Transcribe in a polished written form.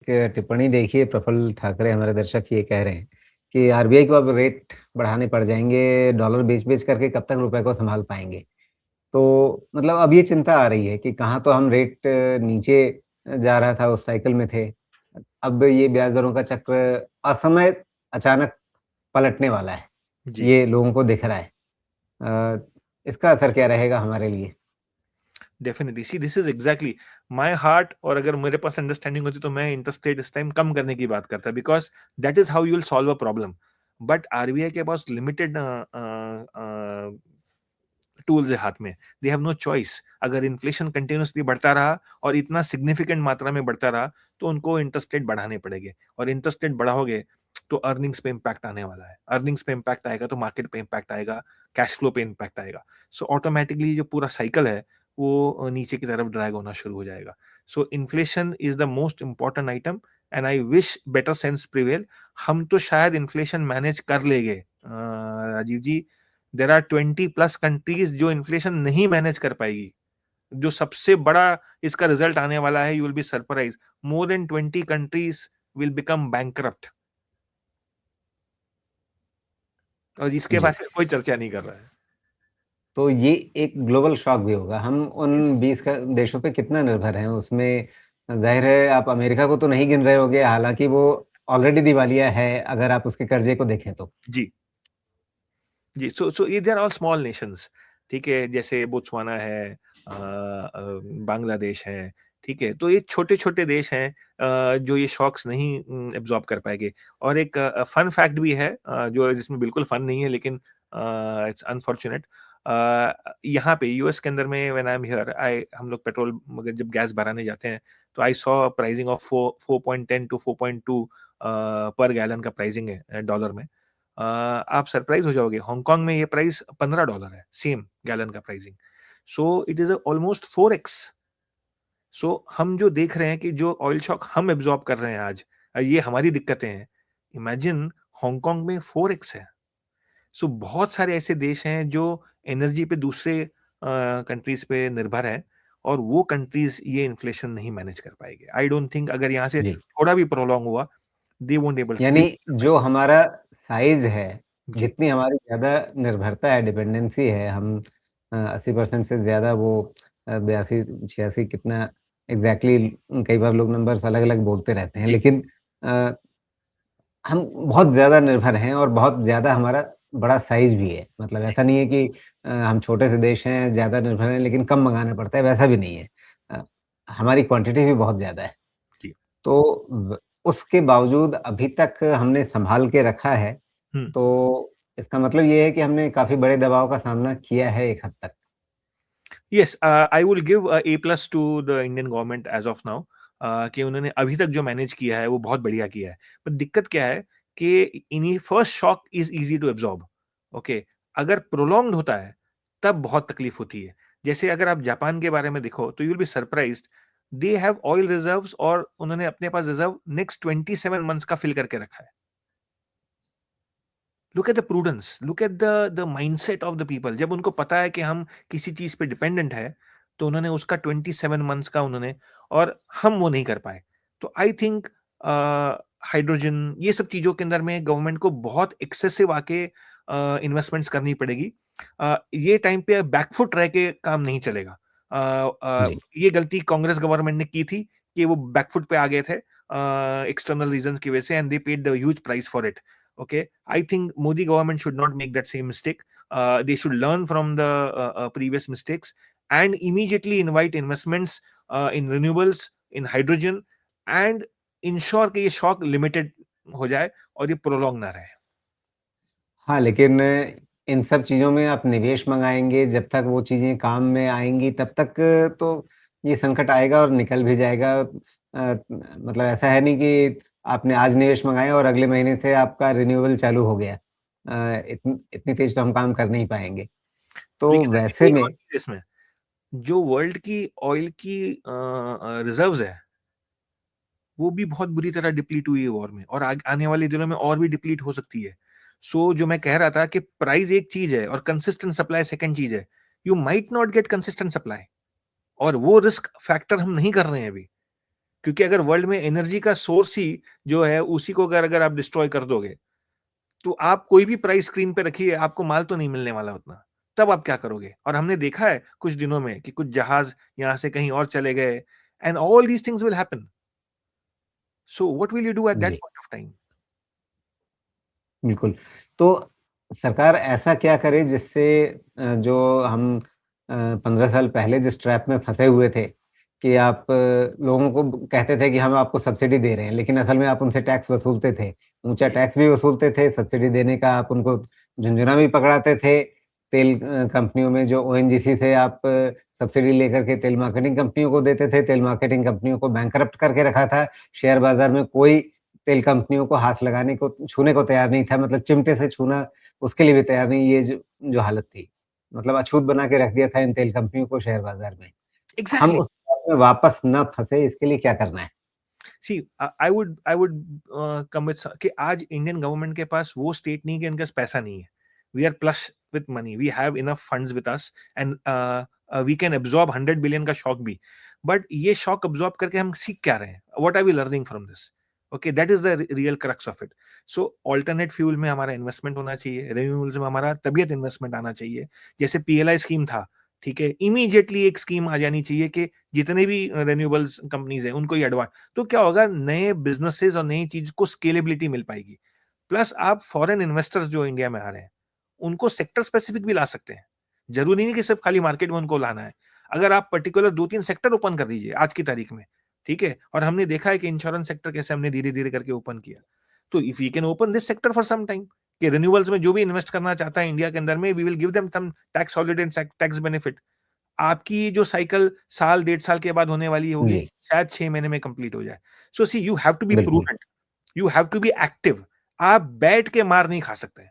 टिप्पणी देखिए, प्रफुल्ल ठाकरे हमारे दर्शक ये कह रहे हैं कि आरबीआई को अब रेट बढ़ाने पड़ जाएँगे, डॉलर बेच-बेच करके कब तक रुपए को सँभाल पाएँगे। तो मतलब अब ये चिंता आ रही है कि कहाँ तो हम रेट नीचे जा रहा था, उस साइकिल में थे। अब ये ब्याज दरों का चक्र असमय अचानक पलटने वाला है। जी। ये लोगों को दिख रहा है। अ, इसका असर क्या रहेगा हमारे लिए? Definitely see this is exactly my heart. और अगर मेरे पास अंडरस्टैंडिंग होती तो मैं इंटरेस्ट रेट इस टाइम कम करने की बात करता, because that is how you will solve a problem. But RBI के पास लिमिटेड टूल्स है हाथ में। They have no choice. अगर इन्फ्लेशन कंटिन्यूसली बढ़ता रहा और इतना सिग्निफिकेंट मात्रा में बढ़ता रहा तो उनको इंटरेस्ट रेट बढ़ाने पड़ेंगे, और इंटरेस्ट रेट बढ़ाओगे तो अर्निंग्स पे इम्पैक्ट आने वाला है। अर्निंग्स पे इम्पैक्ट आएगा तो मार्केट पे इम्पैक्ट आएगा, कैश फ्लो पे इम्पैक्ट आएगा। सो ऑटोमेटिकली जो पूरा साइकिल है वो नीचे की तरफ ड्रैग होना शुरू हो जाएगा। सो inflation is the most important item, and I wish better sense prevail. हम तो शायद इन्फ्लेशन मैनेज कर लेंगे राजीव जी। देर आर 20+ कंट्रीज जो इन्फ्लेशन नहीं मैनेज कर पाएगी। जो सबसे बड़ा इसका रिजल्ट आने वाला है, you will be surprise, more than 20 countries will become bankrupt, और इसके जी। बारे में कोई चर्चा नहीं कर रहा है। तो ये एक ग्लोबल शॉक भी होगा। हम Yes. उन 20 देशों पे कितना निर्भर हैं, उसमें ज़ाहिर है आप अमेरिका को तो नहीं गिन रहे होंगे, हालाँकि वो ऑलरेडी दिवालिया है, अगर आप उसके कर्ज़े को देखें तो। जी। जी। सो ये they are all small nations. ठीक है, जैसे बोत्सवाना है, बांग्लादेश है। ठीक है, तो ये छोटे छोटे देश हैं जो ये शॉक्स नहीं एब्जॉर्ब कर पाएंगे। और एक फन फैक्ट भी है जो जिसमें बिल्कुल फन नहीं है, लेकिन इट्स अनफॉर्चुनेट। यहाँ पे यूएस के अंदर में व्हेन आई एम हियर, आई हम लोग पेट्रोल मगर जब गैस भराने जाते हैं तो I saw pricing of 4.10 to 4.2 पर गैलन का प्राइसिंग है डॉलर में। आप सरप्राइज हो जाओगे, हांगकांग में ये प्राइस $15 है, सेम गैलन का pricing. So it is almost 4x। सो हम जो देख रहे हैं कि जो ऑयल शॉक हम एब्जॉर्ब कर रहे हैं आज, ये हमारी दिक्कतें हैं। इमेजिन हांगकांग में 4x है। सो बहुत सारे ऐसे देश हैं जो एनर्जी पे दूसरे कंट्रीज पे निर्भर हैं, और वो कंट्रीज ये इन्फ्लेशन नहीं मैनेज कर पाएंगे। आई डोंट थिंक अगर यहाँ से जी। थोड़ा भी प्रोलॉन्ग हुआ, दे यानी won't कर जो पाएंगे। हमारा साइज़ है, जी। जितनी हमारी ज़्यादा निर्भरता है, डिपेंडेंसी है, हम 80% से ज़्यादा वो 82-86 कितना एग्ज़ैक्टली कई बार लोग नंबर्स अलग-अलग बोलते रहते हैं, जी। लेकिन अ, हम बहुत ज़्यादा निर्भर हैं और बहुत ज़्यादा हमारा बड़ा साइज़ भी है। मतलब जी। ऐसा नहीं है कि हम छोटे से देश हैं, ज़्यादा निर्भर हैं, लेकिन कम मँगाना पड़ता है, वैसा भी नहीं है। अ, हमारी क्वांटिटी भी बहुत ज़्यादा है। जी। तो व उसके बावजूद अभी तक हमने सँभाल के रखा है, हम्म। तो इसका मतलब ये है कि हमने काफ़ी बड़े दबाव का सामना किया है एक हद तक। Yes, I will give A+ to the Indian government as of now, कि उन्होंने अभी तक जो मैनेज किया है वो बहुत बढ़िया किया है। पर दिक्कत क्या है कि इन्हीं first shock is easy to absorb. Okay, अगर प्रोलॉन्ग्ड होता है तब बहुत तकलीफ होती है। जैसे अगर आप जापान के बारे में देखो तो you will be surprised, they have oil reserves, और उन्होंने अपने पास रिजर्व नेक्स्ट 27 मंथ्स का फिल करके रखा है। Look at the prudence, look at the mindset of the people. जब उनको पता है कि हम किसी चीज पे डिपेंडेंट है, तो उन्होंने उसका 27 मंथ्स का उन्होंने, और हम वो नहीं कर पाए। तो आई थिंक हाइड्रोजन ये सब चीजों के अंदर में गवर्नमेंट को बहुत एक्सेसिव आके इन्वेस्टमेंट्स करनी पड़ेगी। ये टाइम पे बैकफुट रह के काम नहीं चलेगा। जी। ये गलती कांग्रेस गवर्नमेंट ने की थी कि वो बैकफुट पे आ गए थे एक्सटर्नल रीजन की वजह से, and they paid the huge price for it. Okay, I think Modi government should not make that same mistake. They should learn from the previous mistakes and immediately invite investments in renewables, in hydrogen, and ensure कि ये shock limited हो जाए और ये prolong ना रहे। हाँ, लेकिन इन सब चीज़ों में आप निवेश मँगाएँगे, जब तक वो चीज़ें काम में आएँगी, तब तक तो ये संकट आएगा और निकल भी जाएगा। मतलब ऐसा है नहीं कि आपने आज निवेश मँगाए और अगले महीने से आपका रिन्यूएबल चालू हो गया। इतनी तेज़ तो हम काम कर नहीं पाएँगे। तो लेकिन वैसे एक और में चीज इसमें, जो वर्ल्ड की ऑयल की रिजर्व्स है वो भी बहुत बुरी तरह डिप्लीट हुई है वॉर में, और आने वाले दिनों में और भी डिप्लीट हो सकती है। सो जो मैं कह रहा था कि प्राइस एक चीज है और कंसिस्टेंट सप्लाई सेकंड चीज है। You might not gate consistent supply, और वो रिस्क फैक्टर हम नहीं कर रहे हैं अभी। क्योंकि अगर वर्ल्ड में एनर्जी का सोर्स ही जो है उसी को अगर आप डिस्ट्रॉय कर दोगे, तो आप कोई भी प्राइस स्क्रीन पे रखिए, आपको माल तो नहीं मिलने वाला उतना। तब आप क्या करोगे? और हमने देखा है कुछ दिनों में कि कुछ जहाज यहाँ से कहीं और चले गए, and all these things will happen. So what will you do at that जी, पॉइंट ऑफ टाइम? बिल्कुल। तो सरकार ऐसा क्या करे जिससे जो हम 15 साल पहले जिस ट्रैप में फँसे हुए थे कि आप लोगों को कहते थे कि हम आपको सब्सिडी दे रहे हैं, लेकिन असल में आप उनसे टैक्स वसूलते थे। ऊँचा जी, टैक्स भी वसूलते थे, सब्सिडी देने का आप उनको झुनझुना भी पकड़ाते थे। तेल कंपनियों में जो ओएनजीसी से आप सब्सिडी लेकर के तेल मार्केटिंग कंपनियों को देते थे, तेल मार्केटिंग कंपनियों को बैंकरप्ट करके रखा था। शेयर बाज़ार में कोई तेल कंपनियों को हाथ लगाने को छूने को तैयार नहीं था, मतलब चिमटे से छूना उसके लिए भी तैयार नहीं, ये जो जो हालत थी। मतलब अछूत बना के रख दिया था इन तेल कंपनियों को शेयर बाज़ार में। हम एग्ज़ैक्टली। उस ट्रैप में वापस ना फँसे इसके लिए क्या करना है? सी आई वुड कम विद कि आज इंडियन गवर्नमेंट के पास वो स्टेट नहीं है कि इनके पास पैसा नहीं है। We are plus with money, we have enough funds with us, and we can absorb 100 billion का शॉक भी। बट ये शॉक अब्जॉर्ब करके हम सीख क्या रहे हैं? What are we learning from this? Okay, that is the real crux of it. So alternate fuel में हमारा इन्वेस्टमेंट होना चाहिए, रिन्यूएबल्स में हमारा तबीयत इन्वेस्टमेंट आना चाहिए। जैसे पीएलआई स्कीम था, ठीक है, इमीडिएटली एक स्कीम आ जानी चाहिए कि जितने भी रिन्यूएबल्स कंपनीज हैं उनको ये एडवांस। तो क्या होगा, नए बिजनेसेस और नई चीज को स्केलेबिलिटी मिल पाएगी। प्लस आप फॉरेन इन्वेस्टर्स जो इंडिया में आ रहे हैं, उनको सेक्टर स्पेसिफिक भी ला सकते हैं। जरूरी नहीं कि सिर्फ खाली मार्केट में उनको लाना है। अगर आप पर्टिकुलर 2-3 सेक्टर ओपन कर दीजिए आज की तारीख में, ठीक है, और हमने देखा है कि इंश्योरेंस सेक्टर कैसे हमने धीरे धीरे करके ओपन किया। तो if you can open this sector for some time, कि रिन्यूएबल्स में जो भी इन्वेस्ट करना चाहता है इंडिया के अंदर में, we will give them some tax holiday and tax benefit. आपकी ये जो साइकिल साल 1.5 साल के बाद होने वाली होगी, जी, शायद 6 महीने में कंप्लीट हो जाए। So see, you have to be बिल्कुल। Prudent, you have to be active. आप बैठ के मार नहीं खा सकते।